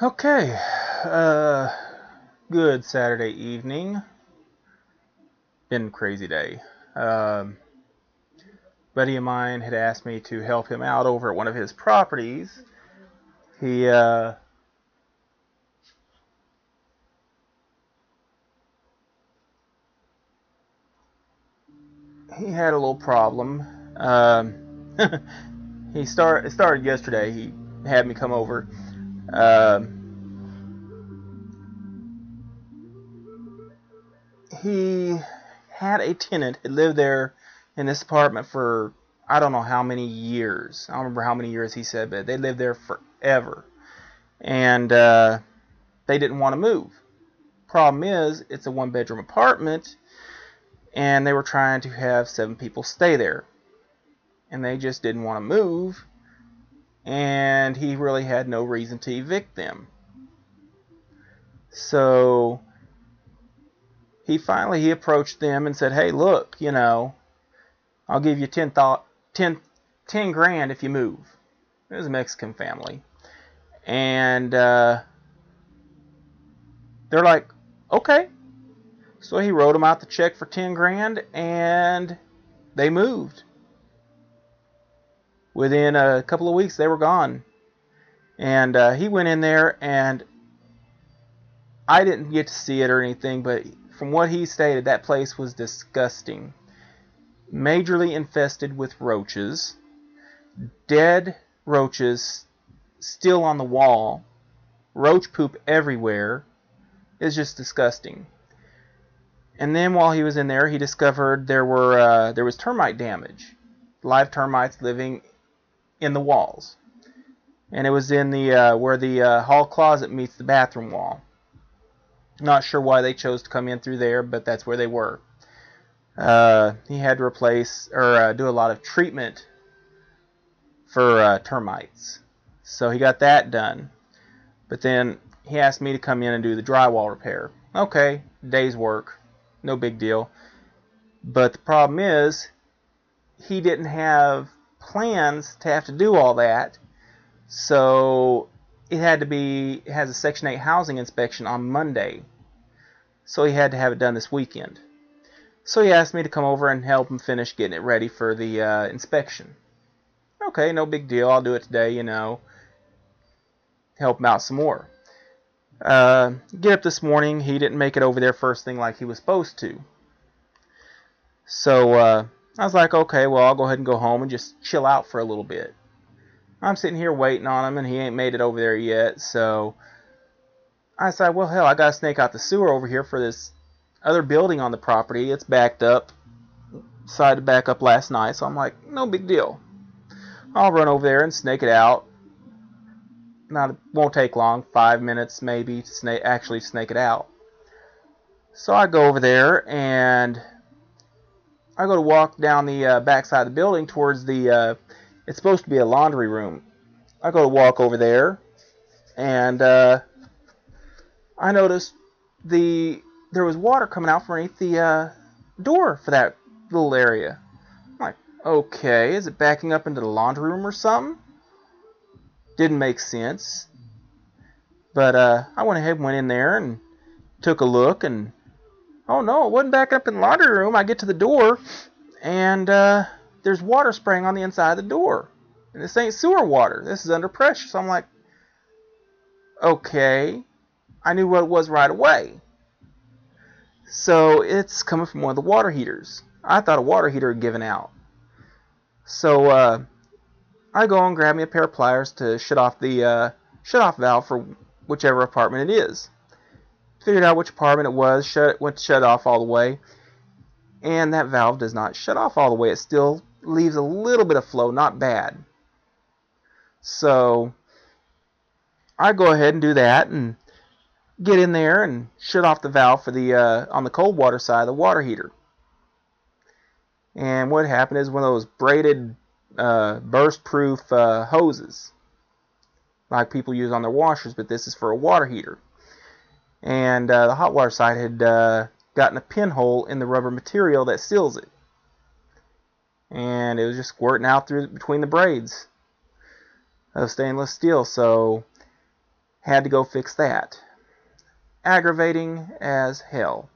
Okay, uh, good Saturday evening. Been a crazy day. Um, buddy of mine had asked me to help him out over at one of his properties. He he had a little problem. It started yesterday. He had me come over. He had a tenant had lived there in this apartment for I don't know how many years. I don't remember how many years he said, but they lived there forever, and they didn't want to move. Problem is, it's a one-bedroom apartment, and they were trying to have 7 people stay there, and they just didn't want to move, and he really had no reason to evict them. So he approached them and said, "Hey, look, I'll give you 10 grand if you move." It was a Mexican family, and they're like, "Okay." So he wrote them out the check for 10 grand, and they moved. Within a couple of weeks, they were gone. And he went in there, and I didn't get to see it or anything, but from what he stated, that place was disgusting. Majorly infested with roaches, dead roaches still on the wall, roach poop everywhere. It's just disgusting. And then while he was in there, he discovered there was termite damage, live termites living in the walls, and it was in the where the hall closet meets the bathroom wall. Not sure why they chose to come in through there, but that's where they were. He had to replace or do a lot of treatment for termites, so he got that done. But then he asked me to come in and do the drywall repair. Okay, day's work, no big deal. But the problem is, he didn't have plans to have to do all that, so it has a Section 8 housing inspection on Monday, so he had to have it done this weekend. So he asked me to come over and help him finish getting it ready for the inspection. Okay, no big deal. I'll do it today, help him out some more. Get up this morning, he didn't make it over there first thing like he was supposed to. So I was like, okay, well, I'll go ahead and go home and just chill out for a little bit. I'm sitting here waiting on him, and he ain't made it over there yet, so I said, well, hell, I gotta snake out the sewer over here for this other building on the property. It's backed up. Decided to back up last night, so I'm like, no big deal. I'll run over there and snake it out. It won't take long, 5 minutes maybe to actually snake it out. So I go over there, and I go to walk down the back side of the building towards it's supposed to be a laundry room. I go to walk over there, and I noticed there was water coming out from underneath the door for that little area. I'm like, okay, is it backing up into the laundry room or something? Didn't make sense. But I went ahead and went in there and took a look, and oh no, it wasn't backing up in the laundry room. I get to the door, and there's water spraying on the inside of the door. And this ain't sewer water. This is under pressure. So I'm like, okay. I knew what it was right away. So it's coming from one of the water heaters. I thought a water heater had given out. So I go and grab me a pair of pliers to shut off the shut-off valve for whichever apartment it is. Figured out which apartment it was, went to shut off all the way, and that valve does not shut off all the way. It still leaves a little bit of flow, not bad. So I go ahead and do that and get in there and shut off the valve for the on the cold water side of the water heater. And what happened is one of those braided burst-proof hoses, like people use on their washers, but this is for a water heater. And the hot water side had gotten a pinhole in the rubber material that seals it. and it was just squirting out through between the braids of stainless steel. So had to go fix that. Aggravating as hell.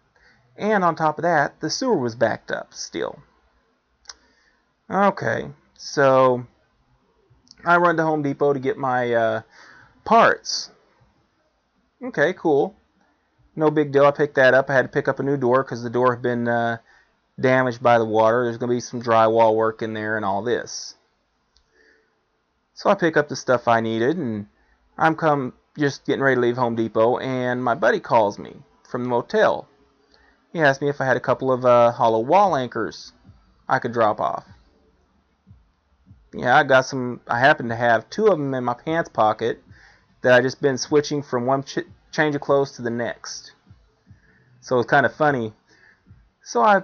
And on top of that, the sewer was backed up still. Okay, so I run to Home Depot to get my parts. Okay, cool. No big deal. I picked that up. I had to pick up a new door because the door had been damaged by the water. There's going to be some drywall work in there and all this. So I pick up the stuff I needed, and I'm just getting ready to leave Home Depot, and my buddy calls me from the motel. He asked me if I had a couple of hollow wall anchors I could drop off. Yeah, I happen to have 2 of them in my pants pocket that I just been switching from one change of clothes to the next. So it's kind of funny. So I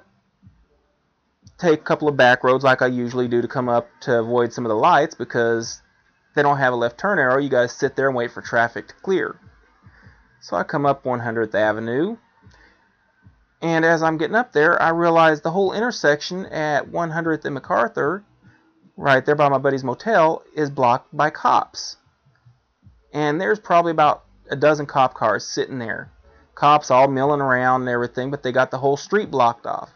take a couple of back roads like I usually do to come up to avoid some of the lights, because they don't have a left turn arrow. You guys sit there and wait for traffic to clear. So I come up 100th Avenue, and as I'm getting up there, I realize the whole intersection at 100th and MacArthur, right there by my buddy's motel, is blocked by cops. And there's probably about a dozen cop cars sitting there. Cops all milling around and everything, but they got the whole street blocked off.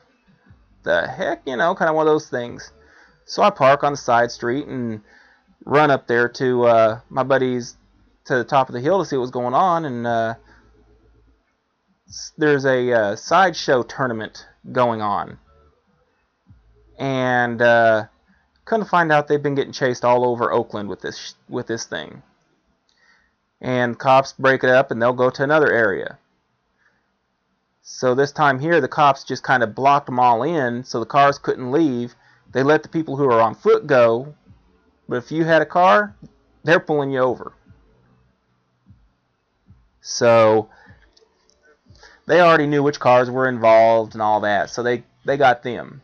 The heck, kind of one of those things. So I park on the side street and run up there to my buddy's, to the top of the hill to see what's going on, and there's a sideshow tournament going on, and come to find out they've been getting chased all over Oakland with this thing, and cops break it up and they'll go to another area. So this time here, the cops just kind of blocked them all in, so the cars couldn't leave. They let the people who are on foot go, but if you had a car, they're pulling you over. So they already knew which cars were involved and all that, so they got them.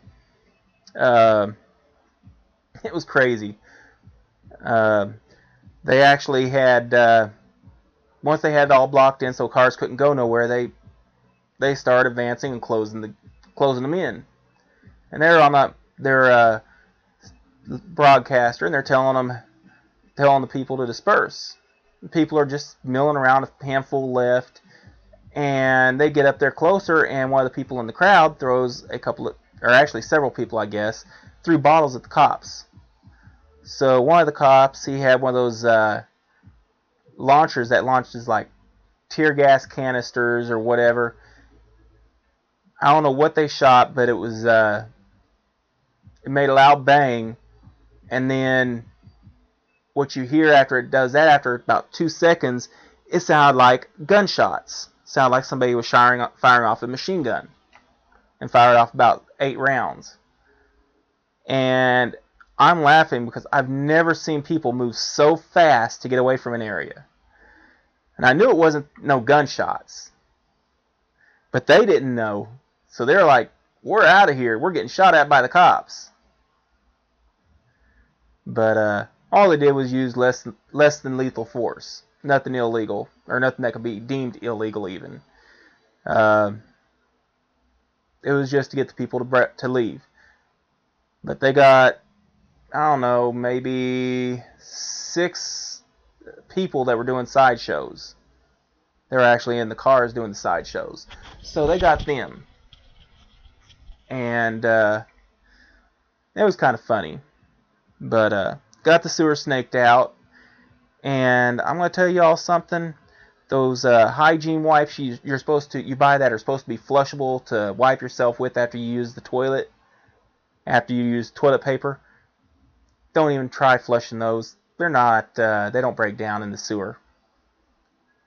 It was crazy. They actually had, once they had it all blocked in so cars couldn't go nowhere, they started advancing and closing them in. And they're on their broadcaster, and they're telling the people to disperse. The people are just milling around, a handful left, and they get up there closer, and one of the people in the crowd throws several people, I guess, threw bottles at the cops. So one of the cops, he had one of those launchers that launches like tear gas canisters or whatever. I don't know what they shot, but it made a loud bang, and then what you hear after it does that, after about 2 seconds, it sounded like gunshots. Sounded like somebody was firing off a machine gun, and fired off about 8 rounds. And I'm laughing because I've never seen people move so fast to get away from an area. And I knew it wasn't no gunshots, but they didn't know. So they're like, we're out of here. We're getting shot at by the cops. But all they did was use less than lethal force. Nothing illegal, or nothing that could be deemed illegal even. It was just to get the people to leave. But they got, I don't know, maybe 6 people that were doing sideshows. They were actually in the cars doing the sideshows. So they got them. And it was kind of funny. But got the sewer snaked out. And I'm going to tell you all something. Those hygiene wipes you buy that are supposed to be flushable to wipe yourself with after you use the toilet. After you use toilet paper. Don't even try flushing those. They're not, they don't break down in the sewer.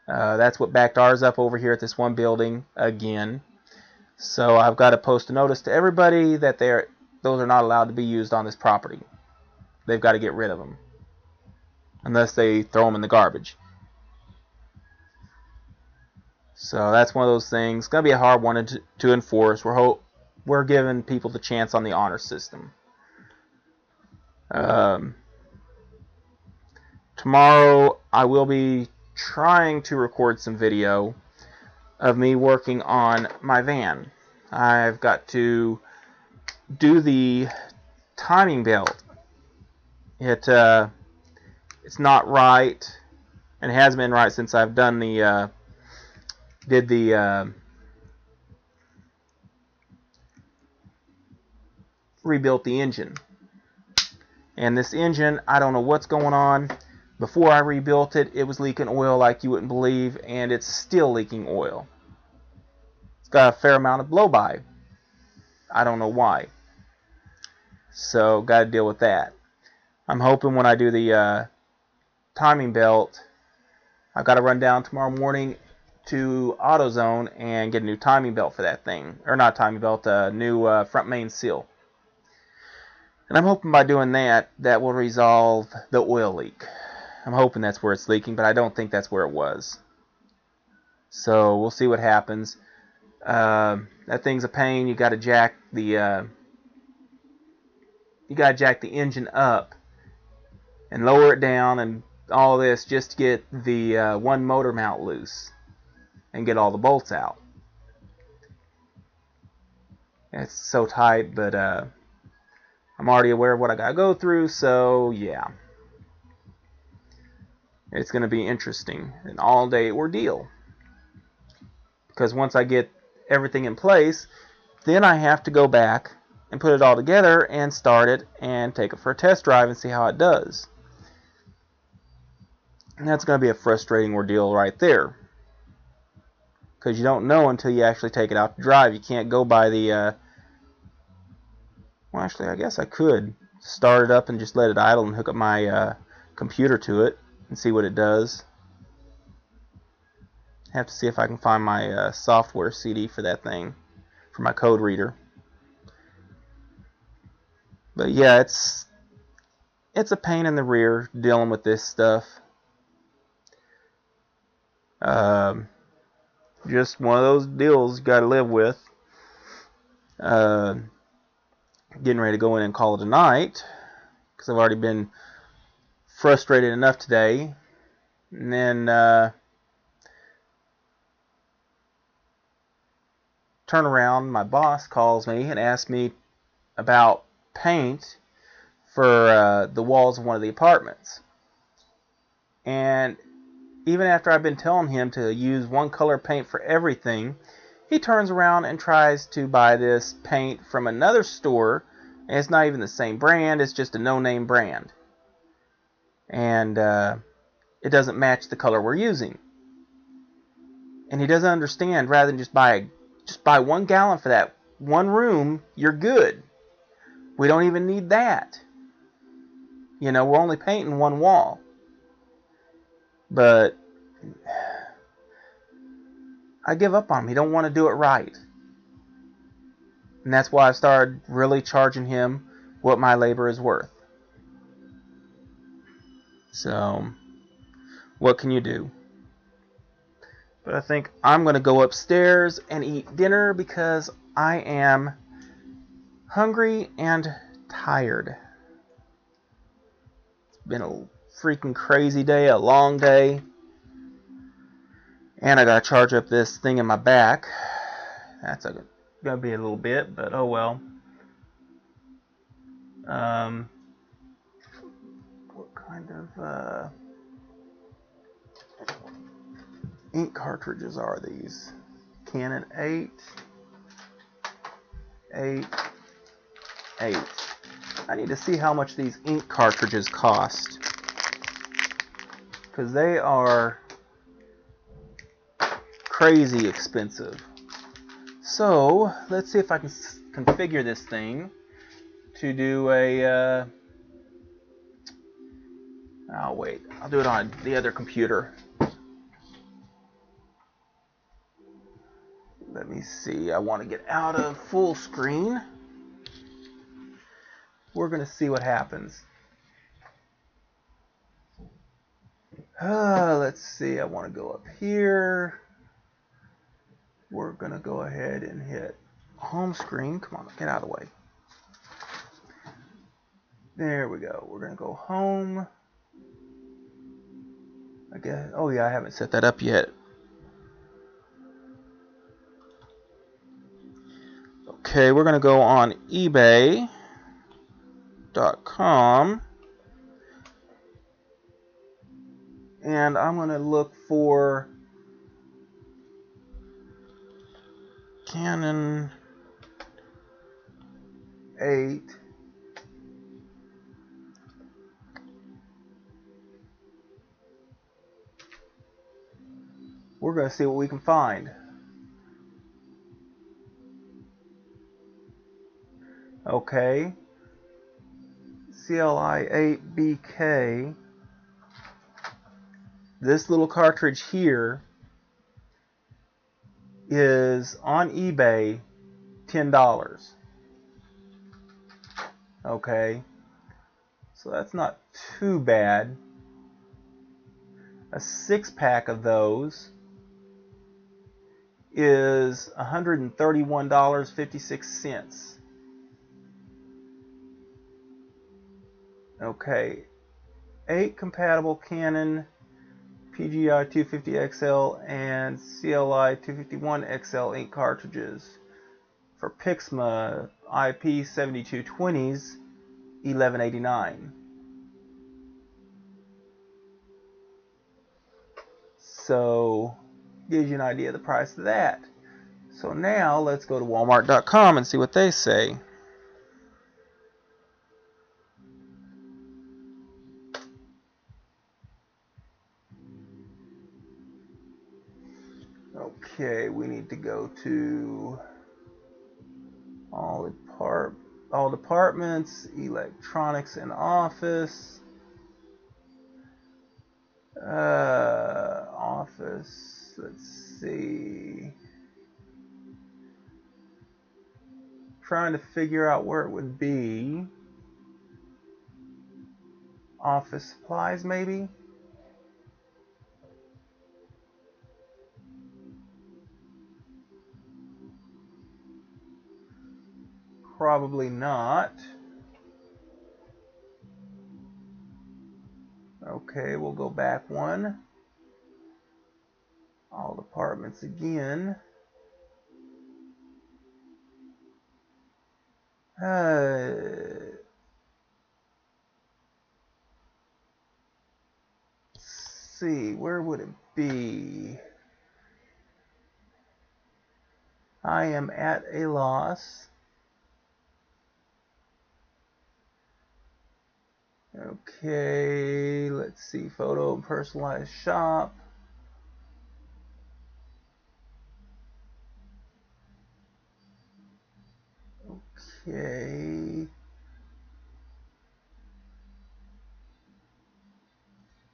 That's what backed ours up over here at this one building again. So I've got to post a notice to everybody that those are not allowed to be used on this property. They've got to get rid of them. Unless they throw them in the garbage. So that's one of those things. It's going to be a hard one to enforce. We're giving people the chance on the honor system. Tomorrow I will be trying to record some video of me working on my van. I've got to do the timing belt. It's not right, and it hasn't been right since I've done the rebuilt the engine. And this engine, I don't know what's going on. Before I rebuilt it, it was leaking oil like you wouldn't believe, and it's still leaking oil. It's got a fair amount of blow-by. I don't know why. So, got to deal with that. I'm hoping when I do the timing belt, I've got to run down tomorrow morning to AutoZone and get a new timing belt for that thing. Or not timing belt, a new front main seal. And I'm hoping by doing that, that will resolve the oil leak. I'm hoping that's where it's leaking, but I don't think that's where it was. So we'll see what happens. That thing's a pain. You got to jack the engine up and lower it down and all this just to get the one motor mount loose and get all the bolts out. It's so tight, but I'm already aware of what I got to go through, so yeah. It's going to be interesting, an all-day ordeal. Because once I get everything in place, then I have to go back and put it all together and start it and take it for a test drive and see how it does. And that's going to be a frustrating ordeal right there. Because you don't know until you actually take it out to drive. You can't go by the... well, actually, I guess I could start it up and just let it idle and hook up my computer to it and see what it does. Have to see if I can find my software CD for that thing, for my code reader. But yeah, it's a pain in the rear dealing with this stuff. Just one of those deals you got to live with. Getting ready to go in and call it a night because I've already been frustrated enough today. And then turn around, my boss calls me and asks me about paint for the walls of one of the apartments. And even after I've been telling him to use one color paint for everything, he turns around and tries to buy this paint from another store, and it's not even the same brand, it's just a no-name brand. And it doesn't match the color we're using. And he doesn't understand, rather than just buy 1 gallon for that one room, you're good. We don't even need that. You know, we're only painting one wall. But I give up on him. He don't want to do it right. And that's why I started really charging him what my labor is worth. So, what can you do? But I think I'm going to go upstairs and eat dinner because I am hungry and tired. It's been a freaking crazy day, a long day. And I got to charge up this thing in my back. That's going to be a little bit, but oh well. What kind of ink cartridges are these? Canon 8. I need to see how much these ink cartridges cost, because they are crazy expensive. So let's see if I can configure this thing to do a oh wait, I'll do it on the other computer. Let me see, I want to get out of full screen. We're going to see what happens. Let's see, I want to go up here. We're going to go ahead and hit home screen. Come on, get out of the way. There we go. We're going to go home. I guess, oh yeah, I haven't set that up yet. Okay, we're going to go on eBay. Walmart.com, and I'm going to look for Canon 8 we're going to see what we can find. Okay, CLI 8BK, this little cartridge here is on eBay $10. Okay, so that's not too bad. A 6-pack of those is $131.56. Okay, 8 compatible Canon PGI 250XL and CLI 251XL ink cartridges for Pixma IP 7220s, $11.89. So gives you an idea of the price of that. So now let's go to Walmart.com and see what they say. Okay, we need to go to all departments, electronics and office. Office, let's see. Trying to figure out where it would be. Office supplies, maybe? Probably not. Okay, we'll go back one. All departments again. Let's see, where would it be? I am at a loss. Okay, let's see, photo and personalized shop. Okay.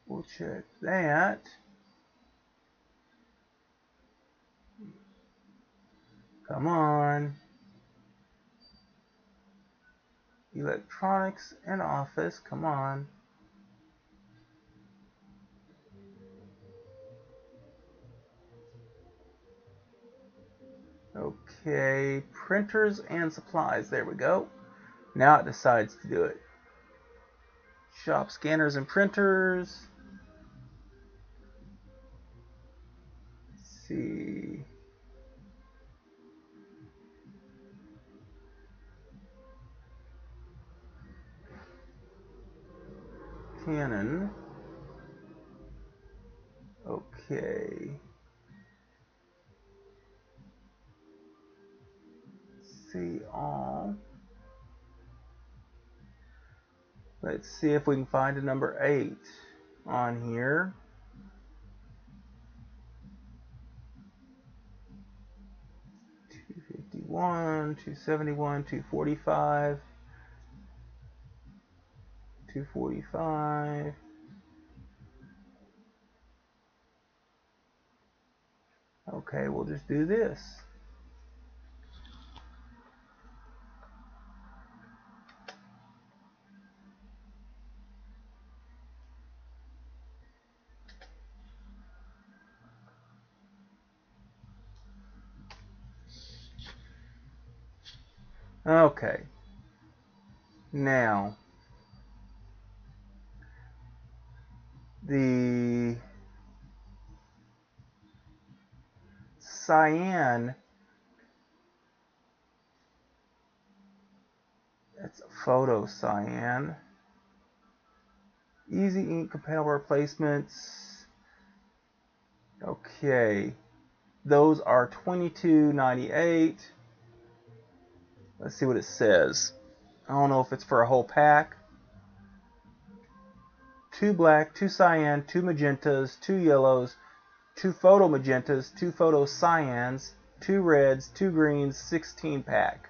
We'll check that. Come on. Electronics and office, come on. Okay, printers and supplies, there we go. Now it decides to do it. Shop scanners and printers. Let's see. Canon. Okay. See all. Let's see if we can find a number 8 on here. $251, $271, $245, $245. Okay, we'll just do this. Okay. Now, the cyan, it's photo cyan. Easy ink compatible replacements. Okay, those are $22.98. Let's see what it says. I don't know if it's for a whole pack. 2 black, 2 cyan, 2 magentas, 2 yellows, 2 photo magentas, 2 photo cyans, 2 reds, 2 greens, 16 pack.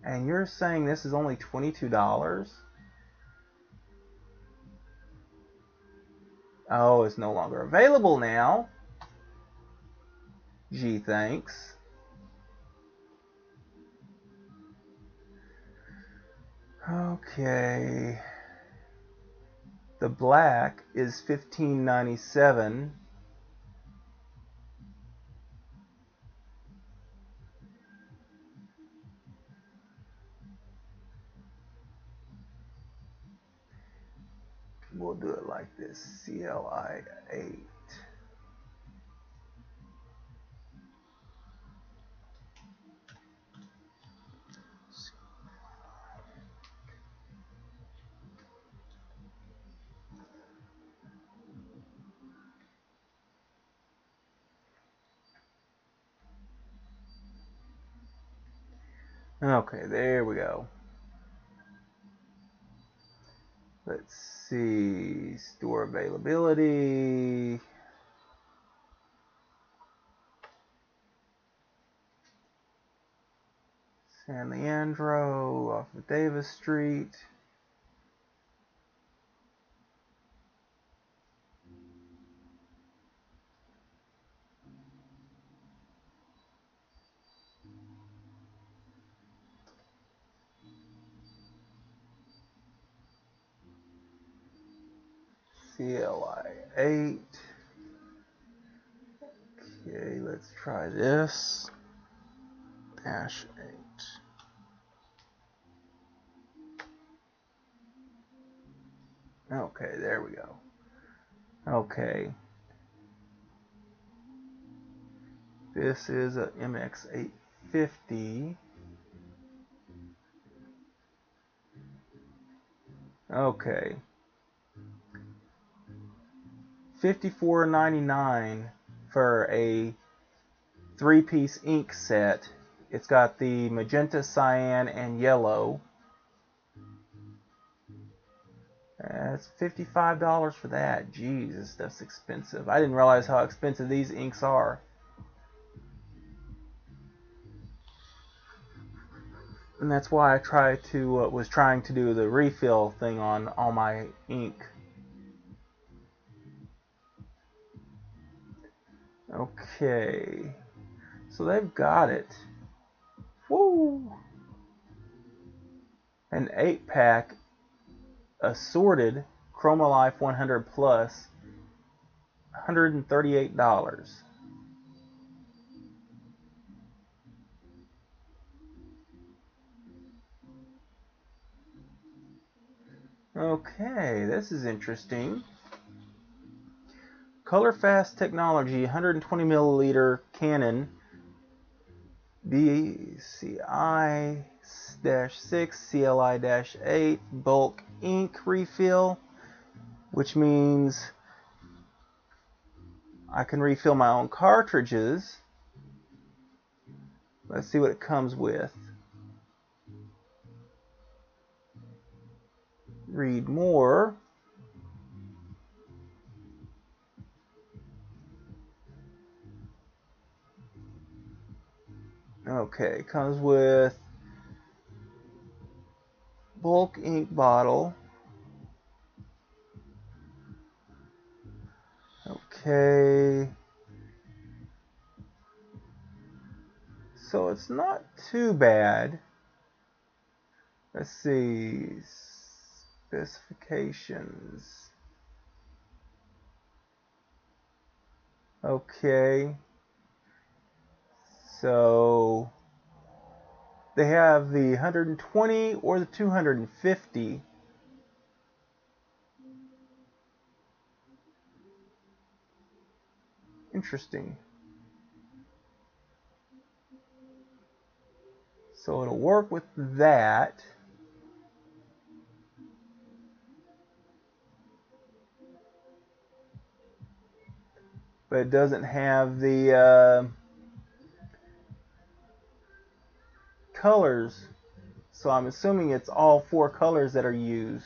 And you're saying this is only $22? Oh, it's no longer available now. Gee, thanks. Okay. The black is $15.97. We'll do it like this. CLI 8. Okay, there we go. Let's see. Store availability. San Leandro off of Davis Street. CLI 8. Okay, let's try this. Dash 8. Okay, there we go. Okay. This is a MX850. Okay. $54.99 for a 3-piece ink set. It's got the magenta, cyan, and yellow. That's $55 for that. Jeez, this stuff's expensive. I didn't realize how expensive these inks are. And that's why I was trying to do the refill thing on all my ink. Okay, so they've got it. Woo! An 8-pack assorted Chromalife 100 Plus, $138. Okay, this is interesting. ColorFast Technology 120 milliliter Canon BCI-6 CLI-8 bulk ink refill, which means I can refill my own cartridges. Let's see what it comes with. Read more. Okay, comes with bulk ink bottle. Okay. So it's not too bad. Let's see. Specifications. Okay. So they have the 120 or the 250. Interesting. So it'll work with that. But it doesn't have the colors. So I'm assuming it's all 4 colors that are used.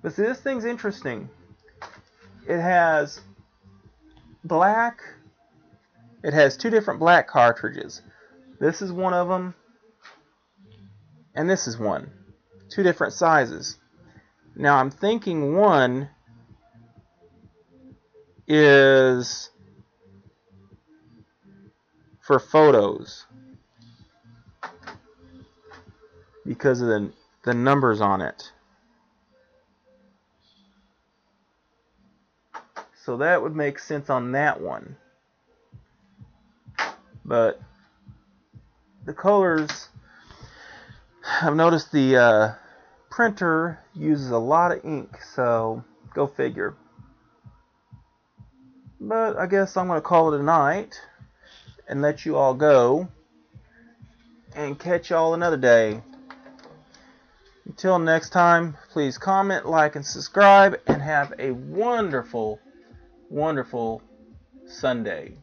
But see, this thing's interesting. It has black. It has 2 different black cartridges. This is one of them, and this is one. 2 different sizes. Now I'm thinking one is for photos because of the numbers on it. So that would make sense on that one. But the colors, I've noticed the printer uses a lot of ink, so go figure. But I guess I'm going to call it a night and let you all go and catch y'all another day. Until next time, please comment, like, and subscribe, and have a wonderful, wonderful Sunday.